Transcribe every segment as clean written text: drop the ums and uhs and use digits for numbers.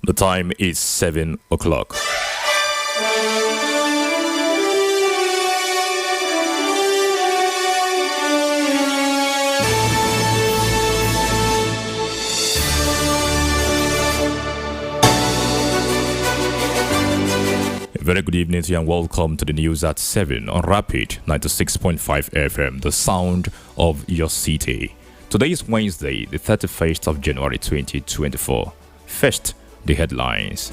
The time is 7 o'clock. Very good evening to you and welcome to the news at 7 on Rapid 96.5 FM, the sound of your city. Today is Wednesday, the 31st of January 2024. First, the headlines.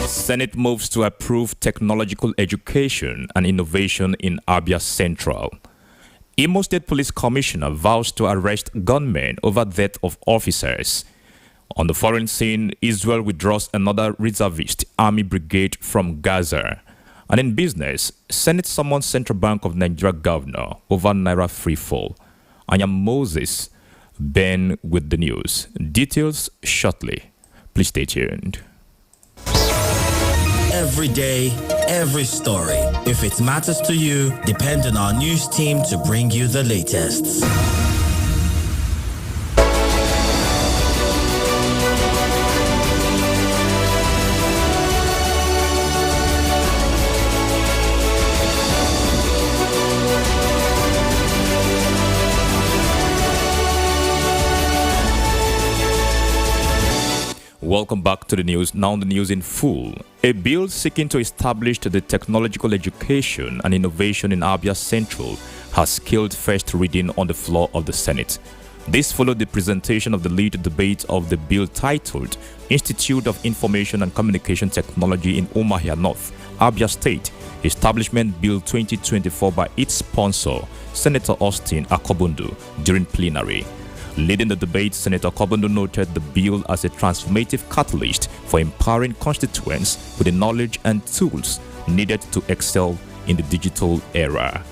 Senate moves to approve technological education and innovation in Abia Central. Imo State Police Commissioner vows to arrest gunmen over death of officers. On the foreign scene, Israel withdraws another reservist army brigade from Gaza. And in business, Senate summons Central Bank of Nigeria governor over Naira freefall. I am Moses Ben with the news. Details shortly. Please stay tuned. Every day, every story. If it matters to you, depend on our news team to bring you the latest. Welcome back to the news. Now the news in full. A bill seeking to establish the technological education and innovation in Abia Central has killed first reading on the floor of the Senate. This followed the presentation of the lead debate of the bill titled Institute of Information and Communication Technology in Umuahia North, Abia State, Establishment Bill 2024 by its sponsor, Senator Austin Akobundu, during plenary. Leading the debate, Senator Akobundu noted the bill as a transformative catalyst for empowering constituents with the knowledge and tools needed to excel in the digital era.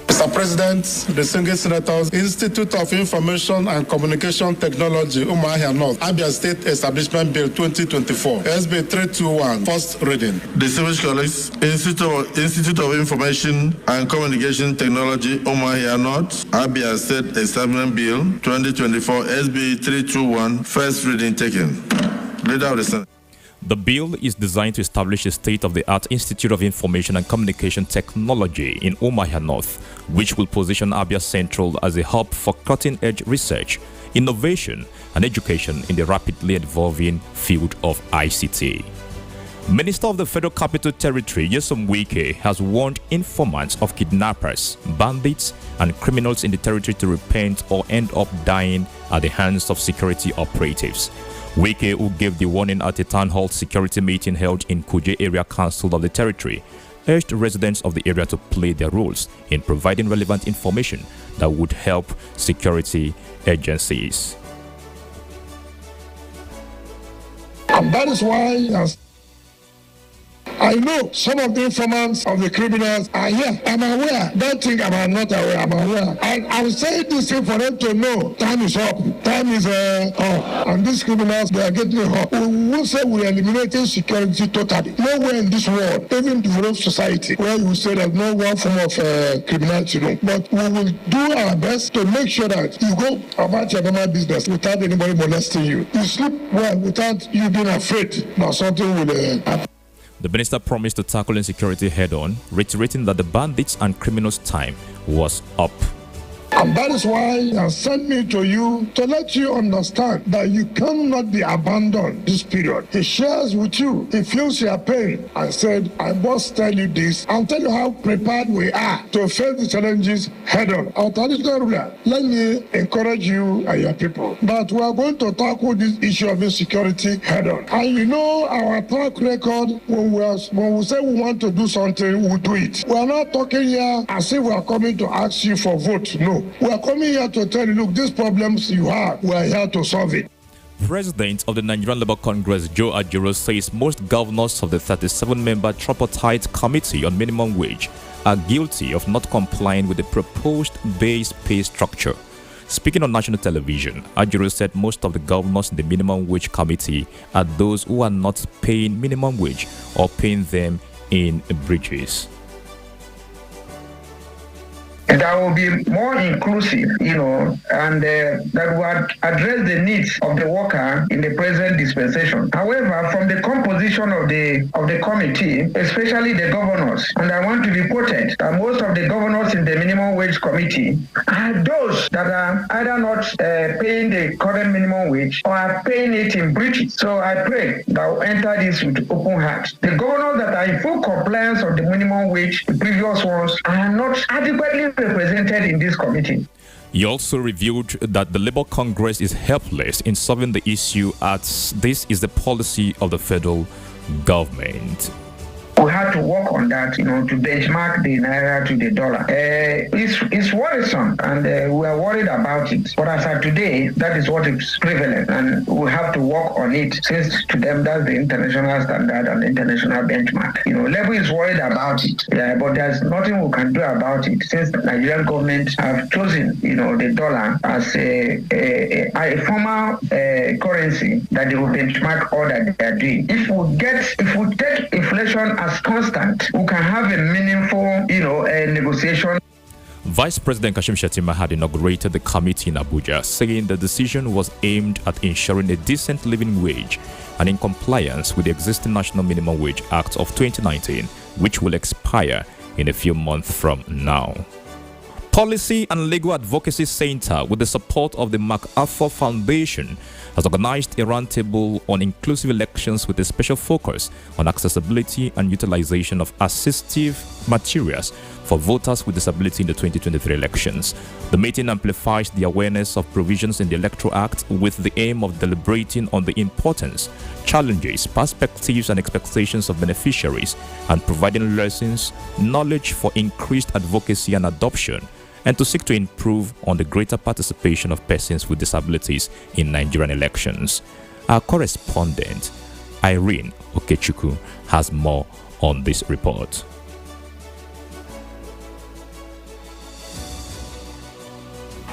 Mr. President, distinguished senators, Institute of Information and Communication Technology, Umuahia North, Abia State Establishment Bill 2024, SB 321, first reading. Distinguished colleagues, Institute of Information and Communication Technology, Umuahia North, Abia State Establishment Bill 2024, SB 321, first reading taken. Leader of the Senate. The bill is designed to establish a state-of-the-art Institute of Information and Communication Technology in Umuahia North, which will position Abia Central as a hub for cutting-edge research, innovation, and education in the rapidly evolving field of ICT. Minister of the Federal Capital Territory, Nyesom Wike, has warned informants of kidnappers, bandits, and criminals in the territory to repent or end up dying at the hands of security operatives. Wike, who gave the warning at a town hall security meeting held in Kuje Area Council of the territory, urged residents of the area to play their roles in providing relevant information that would help security agencies. And that is why I know some of the informants of the criminals are here. I'm aware. Don't think I'm not aware. I'm aware. I will say this thing for them to know. Time is up. Time is up. And these criminals, they are getting up. We will say we are eliminating security totally. Nowhere in this world, even developed society, where you will say there's no one form of criminality. No. But we will do our best to make sure that you go about your normal business without anybody molesting you. You sleep well without you being afraid that something will happen. The minister promised to tackle insecurity head-on, reiterating that the bandits and criminals' time was up. And that is why he has sent me to you to let you understand that you cannot be abandoned this period. He shares with you, he feels your pain. I said, I must tell you this and tell you how prepared we are to face the challenges head on. Our traditional ruler, let me encourage you and your people that we are going to tackle this issue of insecurity head on. And you know our track record, when we say we want to do something, we'll do it. We are not talking here as if we are coming to ask you for vote. No. We are coming here to tell you, look, these problems you have, we are here to solve it. President of the Nigerian Labour Congress, Joe Ajero, says most governors of the 37-member tripartite committee on minimum wage are guilty of not complying with the proposed base pay structure. Speaking on national television, Ajero said most of the governors in the minimum wage committee are those who are not paying minimum wage or paying them in breaches. that will be more inclusive, and that would address the needs of the worker in the present dispensation. However, from the composition of the committee, especially the governors, and I want to be quoted that most of the governors in the minimum wage committee are those that are either not paying the current minimum wage or are paying it in breaches. So I pray that we'll enter this with open hearts. The governors that are in full compliance of the minimum wage, the previous ones, are not adequately represented in this committee. He also revealed that the Labour Congress is helpless in solving the issue, as this is the policy of the federal government. We had to work on that, to benchmark the naira to the dollar. It's worrisome, and we are worried about it. But as of today, that is what is prevalent, and we have to work on it, since to them that's the international standard and the international benchmark. Labour is worried about it, but there's nothing we can do about it, since the Nigerian government have chosen, the dollar as a formal currency that they will benchmark all that they are doing. If we take inflation as constant, we can have a meaningful, negotiation. Vice President Kashim Shettima had inaugurated the committee in Abuja, saying the decision was aimed at ensuring a decent living wage and in compliance with the existing National Minimum Wage Act of 2019, which will expire in a few months from now. Policy and Legal Advocacy Center, with the support of the MacArthur Foundation, has organized a roundtable on inclusive elections with a special focus on accessibility and utilization of assistive materials for voters with disability in the 2023 elections. The meeting amplifies the awareness of provisions in the Electoral Act with the aim of deliberating on the importance, challenges, perspectives and expectations of beneficiaries and providing lessons, knowledge for increased advocacy and adoption, and to seek to improve on the greater participation of persons with disabilities in Nigerian elections. Our correspondent, Irene Okechukwu, has more on this report.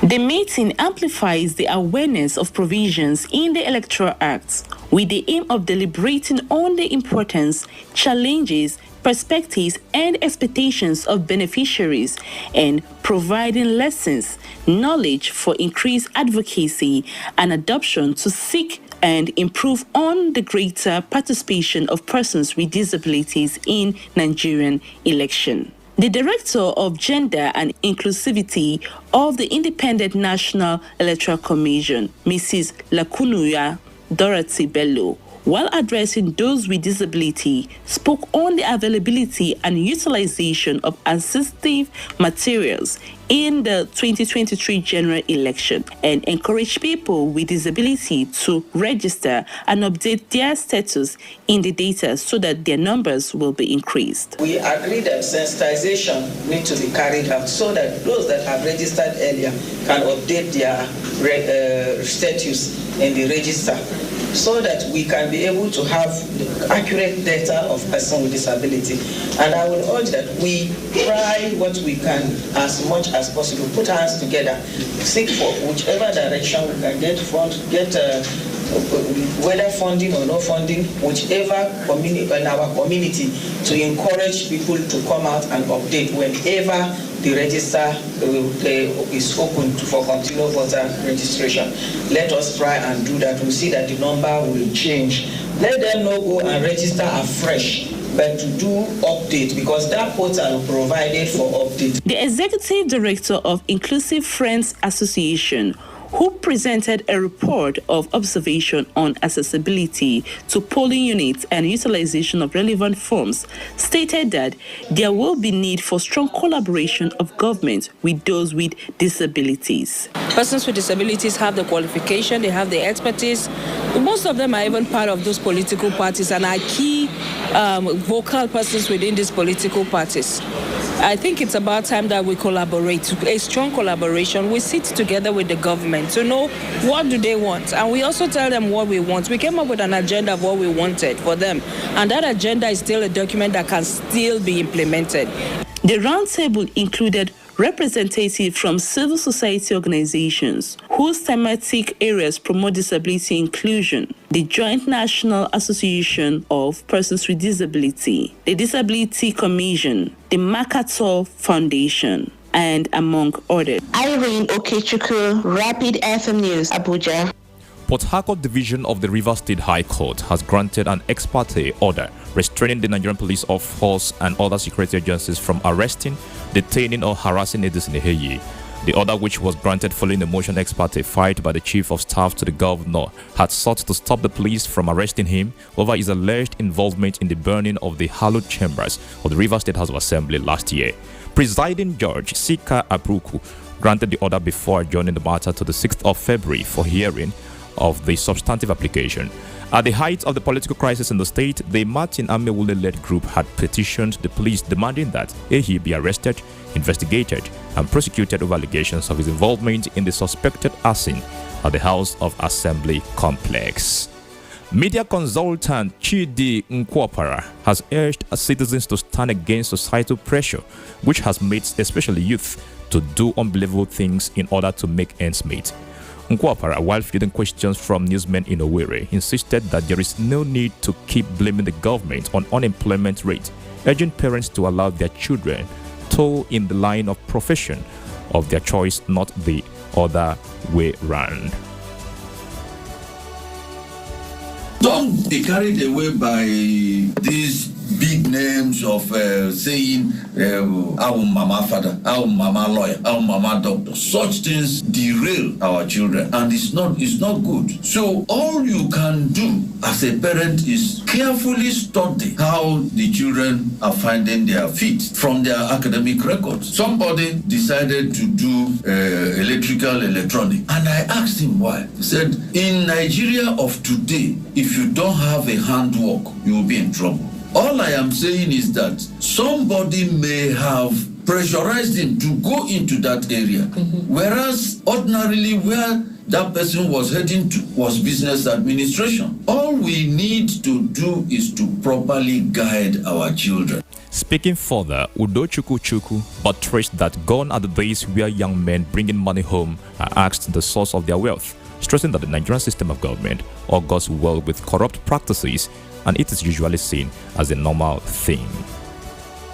The meeting amplifies the awareness of provisions in the Electoral Act with the aim of deliberating on the importance, challenges, perspectives and expectations of beneficiaries and providing lessons, knowledge for increased advocacy and adoption to seek and improve on the greater participation of persons with disabilities in Nigerian election. The Director of Gender and Inclusivity of the Independent National Electoral Commission, Mrs. Lakunuya Dorothy Bello, while addressing those with disability, spoke on the availability and utilization of assistive materials in the 2023 general election and encouraged people with disability to register and update their status in the data so that their numbers will be increased. We agree that sensitization needs to be carried out so that those that have registered earlier can update their status in the register, so that we can be able to have accurate data of person with disability. And I will urge that we try what we can as much as possible, put our hands together, seek for whichever direction we can get whether funding or no funding, whichever in our community, to encourage people to come out and update whenever the register is open for continual voter registration. Let us try and do that. We'll see that the number will change. Let them not go and register afresh, but to do update, because that portal provided for update. The Executive Director of Inclusive Friends Association, who presented a report of observation on accessibility to polling units and utilization of relevant forms, stated that there will be need for strong collaboration of government with those with disabilities. Persons with disabilities have the qualification, they have the expertise. Most of them are even part of those political parties and are key vocal persons within these political parties. I think it's about time that we collaborate, a strong collaboration. We sit together with the government to know what do they want. And we also tell them what we want. We came up with an agenda of what we wanted for them. And that agenda is still a document that can still be implemented. The roundtable included representatives from civil society organizations whose thematic areas promote disability inclusion, the Joint National Association of Persons with Disability, the Disability Commission, the MacArthur Foundation, and among others. Irene Okechukwu, Rapid FM News, Abuja. Port Harcourt Division of the Rivers State High Court has granted an ex parte order restraining the Nigerian Police Force and other security agencies from arresting, detaining or harassing Edison Eheye. The order, which was granted following a motion ex parte filed by the Chief of Staff to the Governor, had sought to stop the police from arresting him over his alleged involvement in the burning of the hallowed chambers of the Rivers State House of Assembly last year. Presiding Judge Sika Abruku granted the order before adjourning the matter to the 6th of February for hearing of the substantive application. At the height of the political crisis in the state, the Martin Amewule-led group had petitioned the police demanding that Eheye be arrested, investigated, and prosecuted over allegations of his involvement in the suspected arson at the House of Assembly complex. Media consultant Chidi Nkwapara has urged citizens to stand against societal pressure, which has made especially youth to do unbelievable things in order to make ends meet. Nkwapara, while fielding questions from newsmen in Owerri, insisted that there is no need to keep blaming the government on unemployment rate, urging parents to allow their children toe in the line of profession of their choice, not the other way round. Don't be carried away by these big names of saying our mama father, our mama lawyer, our mama doctor. Such things derail our children, and it's not good. So all you can do as a parent is carefully study how the children are finding their feet from their academic records. Somebody decided to do electronic, and I asked him why. He said, in Nigeria of today, if you don't have a handwork, you will be in trouble. All I am saying is that somebody may have pressurized him to go into that area, whereas ordinarily where that person was heading to was business administration. All we need to do is to properly guide our children. Speaking further, Udochukwu Chukwu buttressed that gone are the days where young men bringing money home are asked the source of their wealth, stressing that the Nigerian system of government augurs well with corrupt practices, and it is usually seen as a normal thing.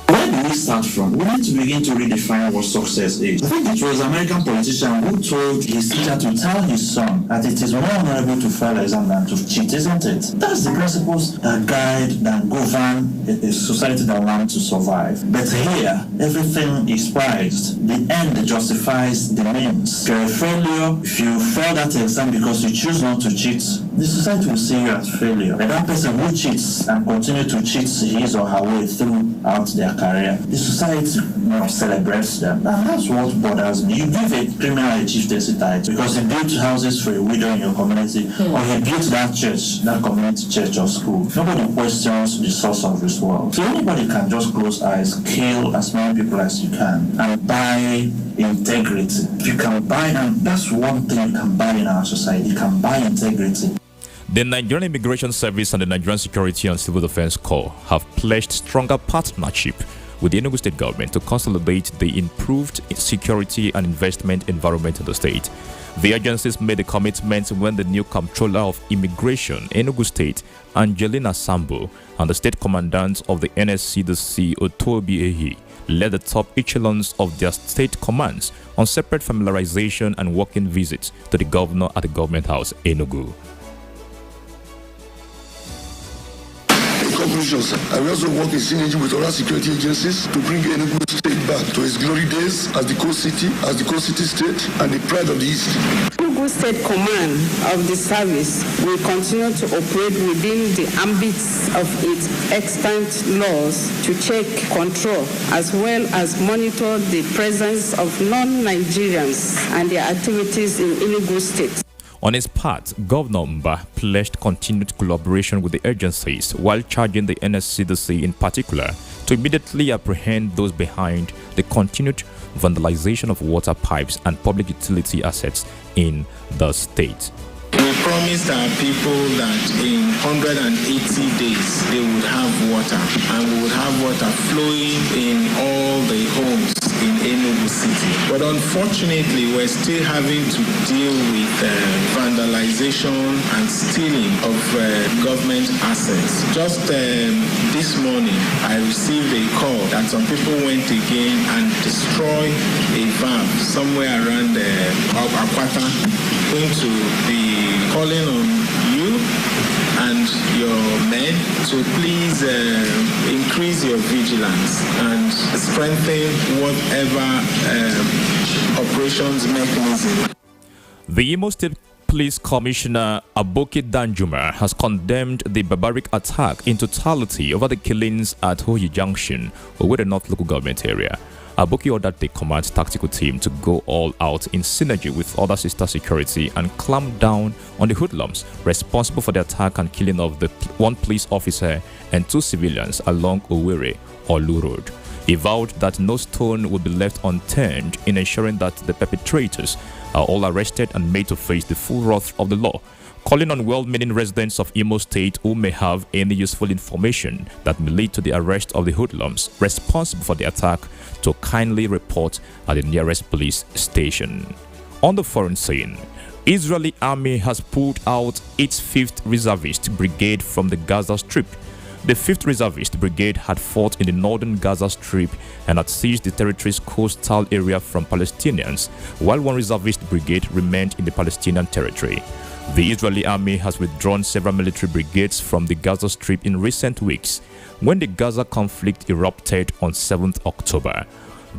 Where do we start from? We need to begin to redefine what success is. I think it was an American politician who told his teacher to tell his son that it is more honorable to fail exam than to cheat, isn't it? That's the principles that guide, that govern a society that wants to survive. But here, everything is prized. The end justifies the means. If you're a failure, if you fail that exam because you choose not to cheat, the society will see you as failure. But that person who cheats and continue to cheat his or her way throughout their career, the society celebrates them. And that's what bothers me. You give a criminal a chieftaincy title because he built houses for a widow in your community, or he built that church, that community church or school. Nobody questions the source of his wealth. So anybody can just close eyes, kill as many people as you can, and buy integrity. You can buy, and that's one thing you can buy in our society. You can buy integrity. The Nigerian Immigration Service and the Nigerian Security and Civil Defense Corps have pledged stronger partnership with the Enugu State government to consolidate the improved security and investment environment in the state. The agencies made a commitment when the new Comptroller of Immigration, Enugu State, Angelina Sambo, and the State Commandant of the NSCDC, Otobi Eheye, led the top echelons of their state commands on separate familiarization and working visits to the governor at the Government House, Enugu. Conclusions. I will also work in synergy with other security agencies to bring Enugu State back to its glory days as the coast city state, and the pride of the East. Enugu State Command of the service will continue to operate within the ambits of its extant laws to check, control, as well as monitor the presence of non-Nigerians and their activities in Enugu State. On his part, Governor Mba pledged continued collaboration with the agencies while charging the NSCDC in particular to immediately apprehend those behind the continued vandalization of water pipes and public utility assets in the state. We promised our people that in 180 days they would have water, and we would have water flowing in all the homes in Enugu City. But unfortunately, we're still having to deal with vandalization and stealing of government assets. Just this morning, I received a call that some people went again and destroyed a valve somewhere around Akwata. Going to be calling on you and your men to please increase your vigilance and strengthen whatever operations mechanism. The Imo State Police Commissioner Aboki Danjuma has condemned the barbaric attack in totality over the killings at Oyi Junction, Owerri North local government area. Aboki ordered the command tactical team to go all out in synergy with other sister security and clamp down on the hoodlums responsible for the attack and killing of the one police officer and 2 civilians along Owerri Olu Road. He vowed that no stone would be left unturned in ensuring that the perpetrators are all arrested and made to face the full wrath of the law, calling on well-meaning residents of Imo State who may have any useful information that may lead to the arrest of the hoodlums responsible for the attack to kindly report at the nearest police station. On the foreign scene, Israeli army has pulled out its 5th reservist brigade from the Gaza Strip. The 5th Reservist Brigade had fought in the northern Gaza Strip and had seized the territory's coastal area from Palestinians, while 1 Reservist Brigade remained in the Palestinian territory. The Israeli army has withdrawn several military brigades from the Gaza Strip in recent weeks. When the Gaza conflict erupted on 7th October,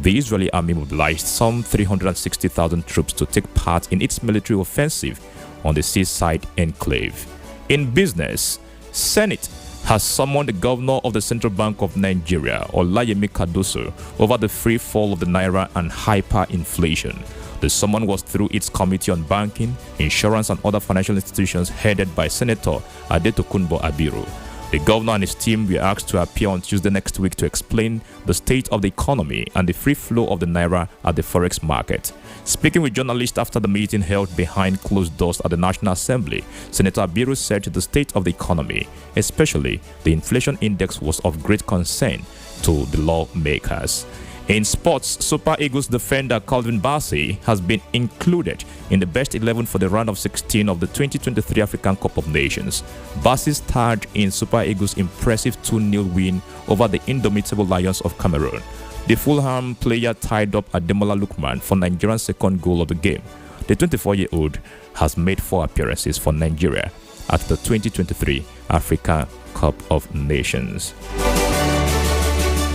the Israeli army mobilized some 360,000 troops to take part in its military offensive on the seaside enclave. In business, Senate has summoned the governor of the Central Bank of Nigeria, Olayemi Cardoso, over the free fall of the naira and hyperinflation. The summon was through its Committee on Banking, Insurance and Other Financial Institutions headed by Senator Adetokunbo Abiru. The governor and his team were asked to appear on Tuesday next week to explain the state of the economy and the free flow of the naira at the forex market. Speaking with journalists after the meeting held behind closed doors at the National Assembly, Senator Abiru said the state of the economy, especially the inflation index, was of great concern to the lawmakers. In sports, Super Eagles defender Calvin Bassey has been included in the best 11 for the round of 16 of the 2023 African Cup of Nations. Bassey starred in Super Eagles' impressive 2-0 win over the indomitable Lions of Cameroon. The Fulham player tied up Ademola Lookman for Nigeria's second goal of the game. The 24-year-old has made 4 appearances for Nigeria at the 2023 Africa Cup of Nations.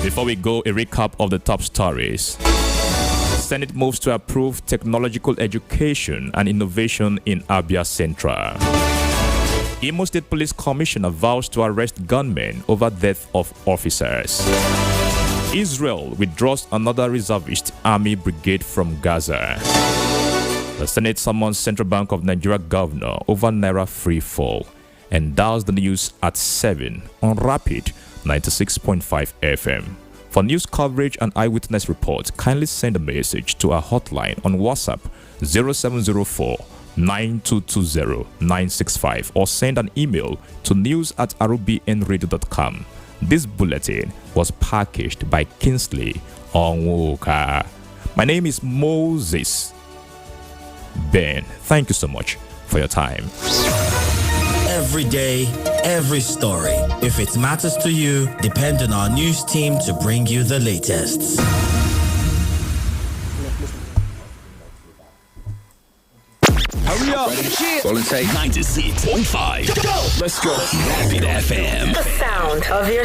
Before we go, a recap of the top stories. Senate moves to approve technological education and innovation in Abia Central. Imo State Police Commissioner vows to arrest gunmen over death of officers. Israel withdraws another reservist army brigade from Gaza. The Senate summons Central Bank of Nigeria governor over naira free fall. And that's the news at 7 on Rapid 96.5 FM. For news coverage and eyewitness reports, kindly send a message to our hotline on WhatsApp 0704 9220 965 or send an email to news@rubnradio.com. This bulletin was packaged by Kingsley Onwuka. My name is Moses Ben. Thank you so much for your time. Every day, every story. If it matters to you, depend on our news team to bring you the latest. Hurry up! Quality 96.5. Let's go. Rapid FM. The sound of your